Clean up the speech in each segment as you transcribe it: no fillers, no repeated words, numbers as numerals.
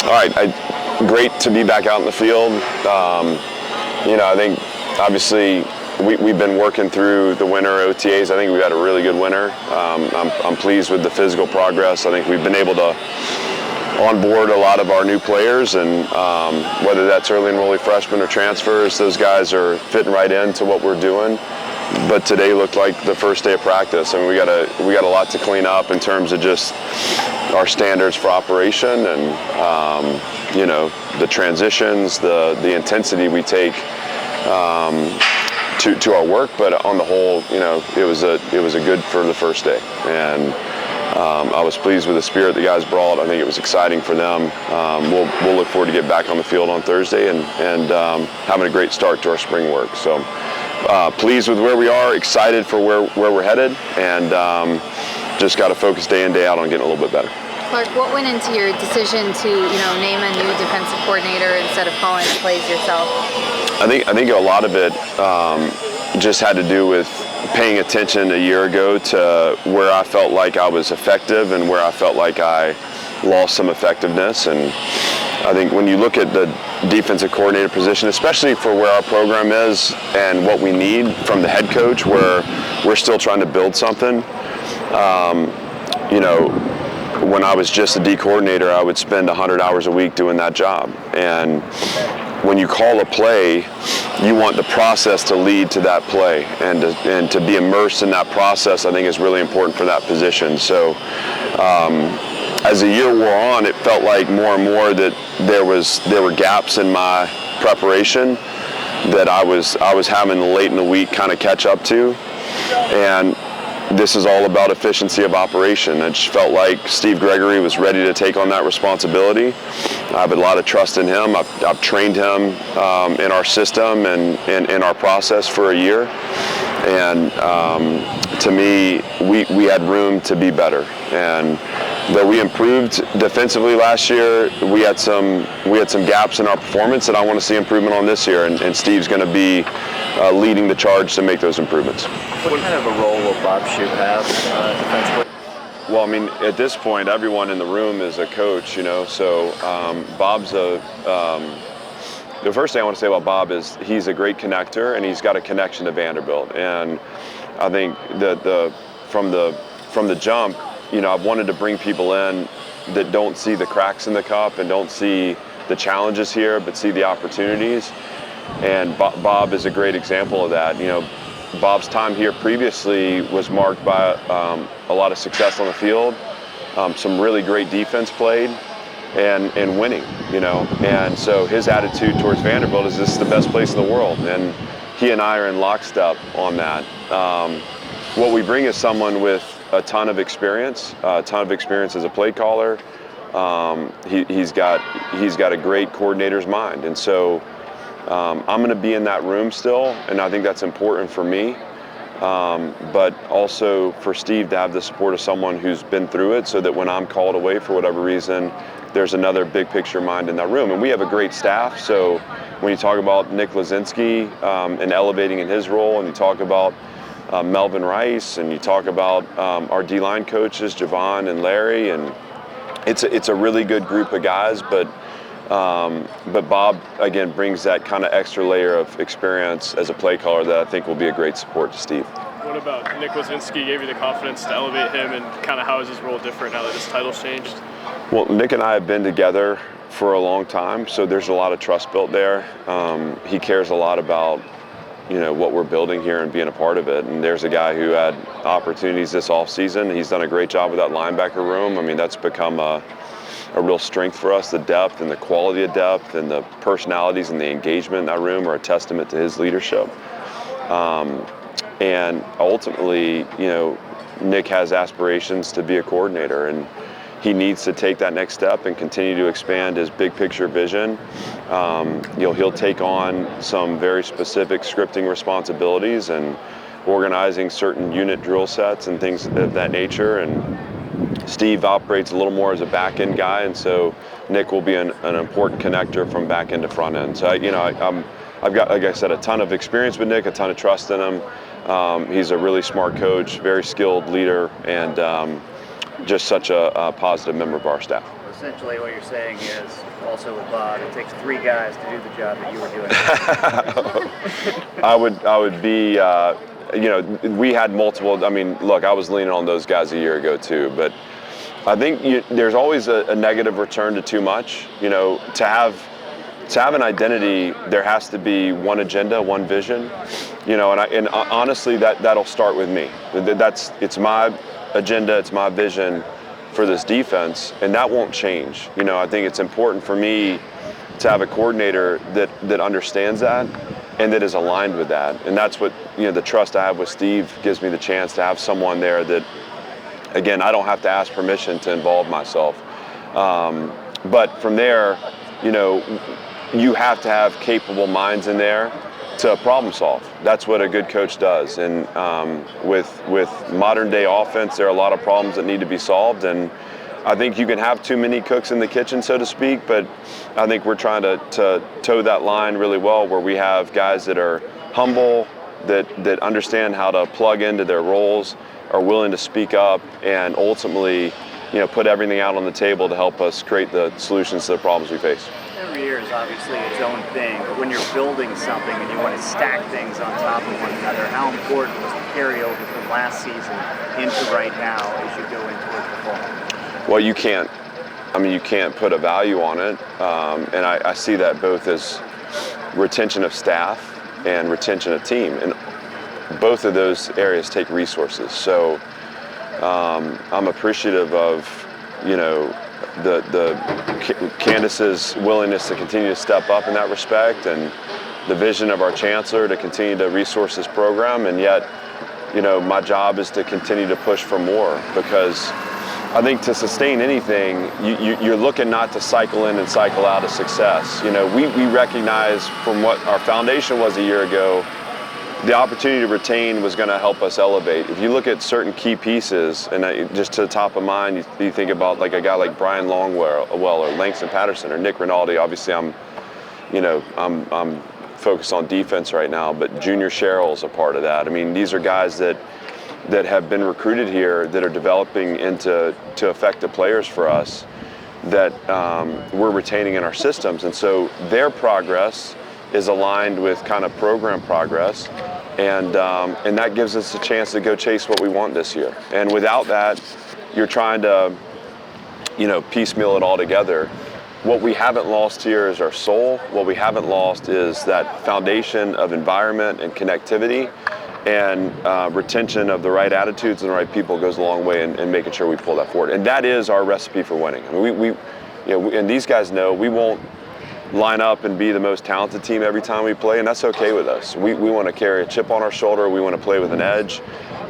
All right, great to be back out in the field. I think obviously we've been working through the winter OTAs. I think we've had a really good winter. I'm pleased with the physical progress. I think we've been able to onboard a lot of our new players, and whether that's early enrollee freshmen or transfers, those guys are fitting right into what we're doing. But today looked like the first day of practice. I mean, we got a lot to clean up in terms of just our standards for operation, and the transitions, the intensity we take to our work. But on the whole, it was a good for the first day, and I was pleased with the spirit the guys brought. I think it was exciting for them. We'll look forward to get back on the field on Thursday and having a great start to our spring work. So pleased with where we are, excited for where we're headed, and just got to focus day in, day out on getting a little bit better. Clark, what went into your decision to name a new defensive coordinator instead of calling the plays yourself? I think a lot of it just had to do with paying attention a year ago to where I felt like I was effective and where I felt like I lost some effectiveness. And I think when you look at the defensive coordinator position, especially for where our program is and what we need from the head coach, where we're still trying to build something, when I was just a D coordinator, I would spend 100 hours a week doing that job. And when you call a play, you want the process to lead to that play, and to be immersed in that process, I think, is really important for that position. So as the year wore on, it felt like more and more that there were gaps in my preparation that I was having late in the week kind of catch up to. And this is all about efficiency of operation. It just felt like Steve Gregory was ready to take on that responsibility. I have a lot of trust in him. I've trained him in our system and in our process for a year. And to me, we had room to be better. And though we improved defensively last year, we had some gaps in our performance that I want to see improvement on this year. And Steve's going to be leading the charge to make those improvements. What kind of a role will Bob Shoop have defensively? Well, I mean, at this point, everyone in the room is a coach, so Bob's the first thing I want to say about Bob is he's a great connector, and he's got a connection to Vanderbilt. And I think from the jump, I've wanted to bring people in that don't see the cracks in the cup and don't see the challenges here, but see the opportunities. And Bob is a great example of that. Bob's time here previously was marked by a lot of success on the field, some really great defense played, and winning, And so his attitude towards Vanderbilt is this is the best place in the world, and he and I are in lockstep on that. What we bring is someone with a ton of experience as a play caller. He's got a great coordinator's mind, and so I'm going to be in that room still, and I think that's important for me, but also for Steve to have the support of someone who's been through it, so that when I'm called away for whatever reason, there's another big picture mind in that room. And we have a great staff, so when you talk about Nick Lazinski and elevating in his role, and you talk about Melvin Rice, and you talk about our D-line coaches, Javon and Larry, and it's a really good group of guys, but Bob, again, brings that kind of extra layer of experience as a play caller that I think will be a great support to Steve. What about Nick Lazinski gave you the confidence to elevate him, and kind of how is his role different now that his title's changed? Well, Nick and I have been together for a long time, so there's a lot of trust built there. He cares a lot about what we're building here and being a part of it. And there's a guy who had opportunities this offseason. He's done a great job with that linebacker room. I mean, that's become a real strength for us. The depth and the quality of depth and the personalities and the engagement in that room are a testament to his leadership. And ultimately, Nick has aspirations to be a coordinator, and he needs to take that next step and continue to expand his big picture vision. He'll take on some very specific scripting responsibilities and organizing certain unit drill sets and things of that nature. And Steve operates a little more as a back end guy, and so Nick will be an important connector from back end to front end. So I've got, like I said, a ton of experience with Nick, a ton of trust in him. He's a really smart coach, very skilled leader, and just such a positive member of our staff. Essentially what you're saying is, also with Bob, it takes 3 guys to do the job that you were doing. I would be, we had multiple. I mean, look, I was leaning on those guys a year ago too, but I think there's always a negative return to too much. To have an identity, there has to be one agenda, one vision. And honestly, that'll start with me. It's my agenda, it's my vision for this defense, and that won't change. I think it's important for me to have a coordinator that understands that and that is aligned with that. And that's what, the trust I have with Steve gives me the chance to have someone there that, again, I don't have to ask permission to involve myself. But from there, you have to have capable minds in there to problem solve. That's what a good coach does. And with modern day offense, there are a lot of problems that need to be solved. And I think you can have too many cooks in the kitchen, so to speak, but I think we're trying to toe that line really well, where we have guys that are humble, that understand how to plug into their roles, are willing to speak up, and ultimately, put everything out on the table to help us create the solutions to the problems we face. Every year is obviously its own thing, but when you're building something and you want to stack things on top of one another, how important was the carryover from last season into right now as you go into the fall? Well, you can't put a value on it, and I see that both as retention of staff and retention of team, and both of those areas take resources. So I'm appreciative of, Candace's willingness to continue to step up in that respect, and the vision of our chancellor to continue to resource this program. And yet, my job is to continue to push for more, because I think to sustain anything, you're looking not to cycle in and cycle out of success. We recognize from what our foundation was a year ago, the opportunity to retain was going to help us elevate. If you look at certain key pieces, and just to the top of mind, you think about like a guy like Brian Longwell or Langston Patterson or Nick Rinaldi. Obviously, I'm focused on defense right now, but Junior Sherrill's a part of that. I mean, these are guys that have been recruited here, that are developing into effective players for us, that we're retaining in our systems, and so their progress is aligned with kind of program progress, and that gives us a chance to go chase what we want this year. And without that, you're trying to, piecemeal it all together. What we haven't lost here is our soul. What we haven't lost is that foundation of environment and connectivity, and retention of the right attitudes and the right people goes a long way in making sure we pull that forward. And that is our recipe for winning. I mean, and these guys know we won't line up and be the most talented team every time we play, and that's okay with us. We want to carry a chip on our shoulder. We want to play with an edge.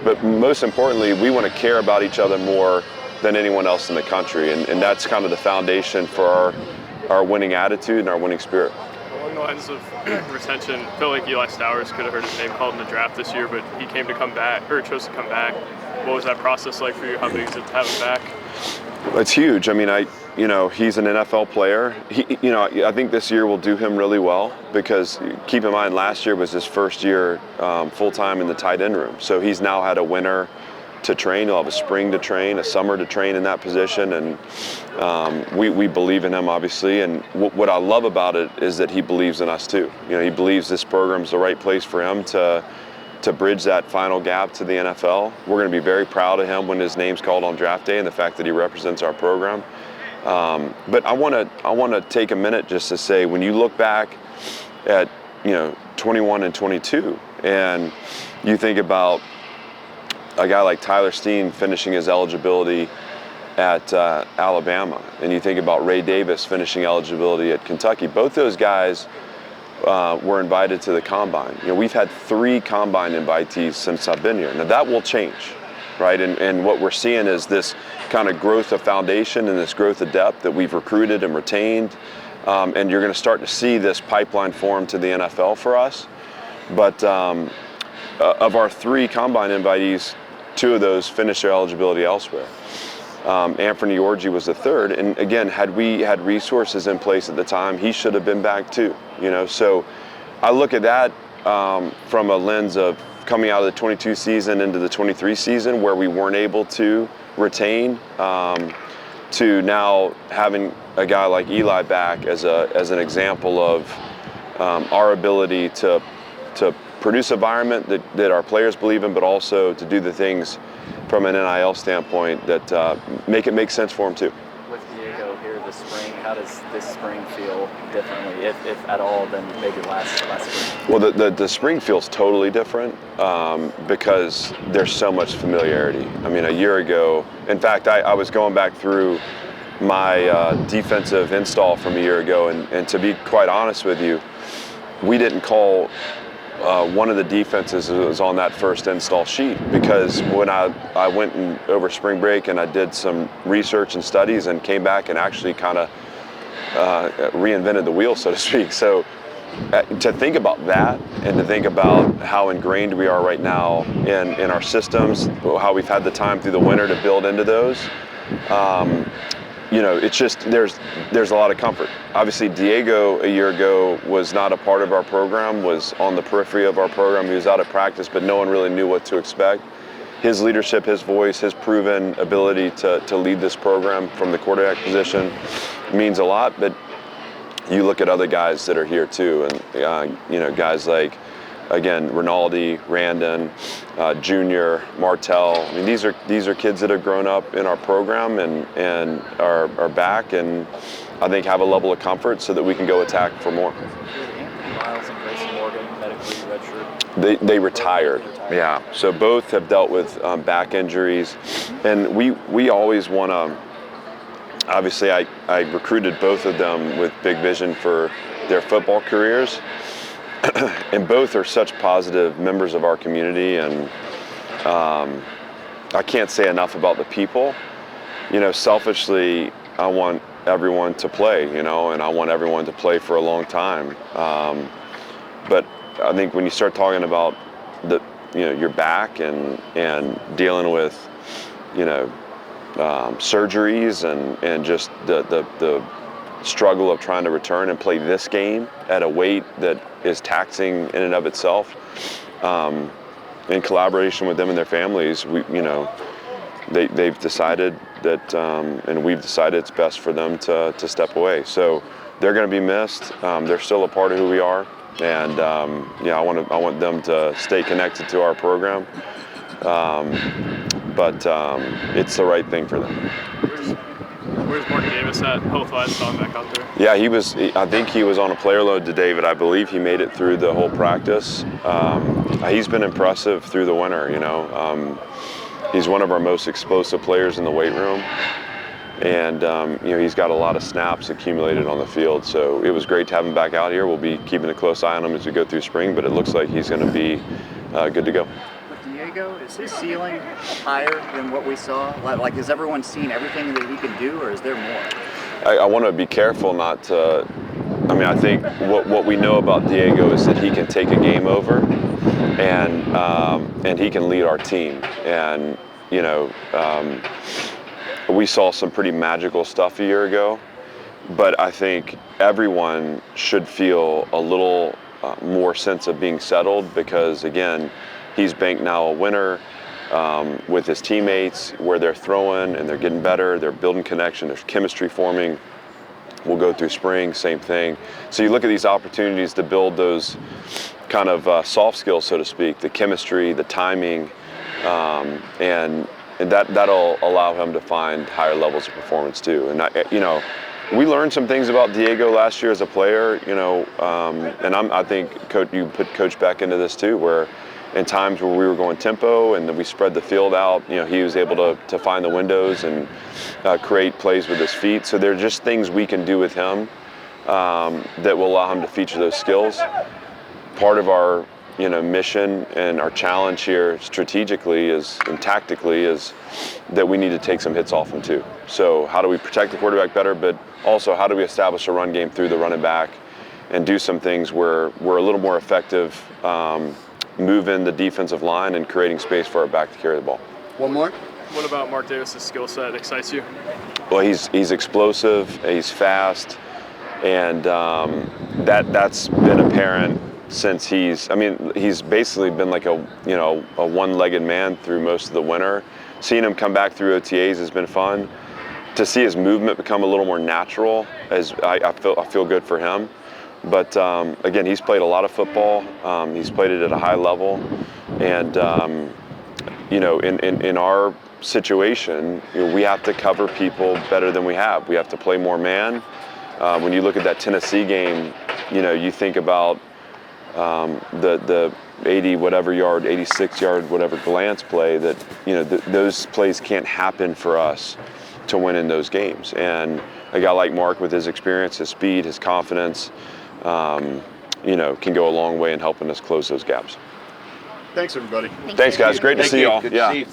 But most importantly, we want to care about each other more than anyone else in the country. And that's kind of the foundation for our winning attitude and our winning spirit. Along the lines of retention, I feel like Eli Stowers could have heard his name called in the draft this year, but he chose to come back. What was that process like for you? How big is it to have him back? It's huge. I mean, he's an NFL player. I think this year will do him really well, because keep in mind, last year was his first year full-time in the tight end room. So he's now had a winter to train. He'll have a spring to train, a summer to train in that position, and we believe in him, obviously. And what I love about it is that he believes in us too. He believes this program's the right place for him to bridge that final gap to the NFL. We're going to be very proud of him when his name's called on draft day, and the fact that he represents our program. But I want to take a minute just to say, when you look back at 21 and 22, and you think about a guy like Tyler Steen finishing his eligibility at Alabama, and you think about Ray Davis finishing eligibility at Kentucky, both those guys were invited to the combine. We've had 3 combine invitees since I've been here. Now that will change, right? And what we're seeing is this kind of growth of foundation and this growth of depth that we've recruited and retained. And you're going to start to see this pipeline form to the NFL for us. But of our 3 combine invitees, 2 of those finished their eligibility elsewhere. Anthony Orji was the 3rd, and again, had we had resources in place at the time, he should have been back too. So I look at that from a lens of coming out of the 22 season into the 23 season, where we weren't able to retain to now having a guy like Eli back as an example of our ability to produce an environment that our players believe in, but also to do the things from an NIL standpoint that make sense for them too. With Diego here this spring, how does this spring feel differently, if at all, than maybe last spring? Well, the spring feels totally different because there's so much familiarity. I mean, a year ago, in fact, I was going back through my defensive install from a year ago, and to be quite honest with you, we didn't call one of the defenses that was on that first install sheet, because when I went over spring break and I did some research and studies and came back and actually kind of reinvented the wheel, so to speak. So to think about that and to think about how ingrained we are right now in our systems, how we've had the time through the winter to build into those, it's just there's a lot of comfort. Obviously, Diego a year ago was not a part of our program, was on the periphery of our program. He was out at practice, but no one really knew what to expect. His leadership, his voice, his proven ability to lead this program from the quarterback position means a lot. But you look at other guys that are here too, and guys like, again, Rinaldi, Randon, Junior, Martell. I mean, these are kids that have grown up in our program and are back, and I think have a level of comfort so that we can go attack for more. Miles and Grayson Morgan medically redshirt. They retired. Yeah. So both have dealt with back injuries, and we always want to. Obviously, I recruited both of them with big vision for their football careers. And both are such positive members of our community, and I can't say enough about the people. Selfishly, I want everyone to play, and I want everyone to play for a long time. But I think when you start talking about your back and dealing with, surgeries and just the struggle of trying to return and play this game at a weight that is taxing in and of itself, in collaboration with them and their families, they've decided that, and we've decided it's best for them to step away. So they're going to be missed. They're still a part of who we are, and I want them to stay connected to our program. But it's the right thing for them. Where's Mark Davis at? Both I saw him back out there. Yeah, I think he was on a player load today, but I believe he made it through the whole practice. He's been impressive through the winter, He's one of our most explosive players in the weight room. And, he's got a lot of snaps accumulated on the field. So it was great to have him back out here. We'll be keeping a close eye on him as we go through spring, but it looks like he's going to be good to go. Diego, is his ceiling higher than what we saw? Like, has everyone seen everything that he can do, or is there more? I want to be careful not to. I think what we know about Diego is that he can take a game over, and he can lead our team. And we saw some pretty magical stuff a year ago, but I think everyone should feel a little more sense of being settled, because again, he's banked now a winner with his teammates, where they're throwing and they're getting better, they're building connection, there's chemistry forming. We'll go through spring, same thing. So you look at these opportunities to build those kind of soft skills, so to speak, the chemistry, the timing, and that'll allow him to find higher levels of performance too. And we learned some things about Diego last year as a player, and I think you put Coach Beck into this too, where in times where we were going tempo and then we spread the field out, he was able to find the windows and create plays with his feet. So there are just things we can do with him that will allow him to feature those skills. Part of our mission and our challenge here strategically and tactically is that we need to take some hits off him too. So how do we protect the quarterback better, but also how do we establish a run game through the running back and do some things where we're a little more effective moving the defensive line and creating space for our back to carry the ball. One more. What about Mark Davis' skill set excites you? Well, he's explosive, he's fast, and that's been apparent since he's basically been like a one-legged man through most of the winter. Seeing him come back through OTAs has been fun, to see his movement become a little more natural, as I feel good for him. But again, he's played a lot of football. He's played it at a high level, and you know, in our situation, you know, we have to cover people better than we have. We have to play more man. When you look at that Tennessee game, you know, you think about the 80 whatever yard, 86 yard whatever glance play, that, you know, those plays can't happen for us to win in those games. And a guy like Mark, with his experience, his speed, his confidence, you know, can go a long way in helping us close those gaps. Thanks, everybody. Thanks, guys. Great to see y'all. Good Yeah. to see you.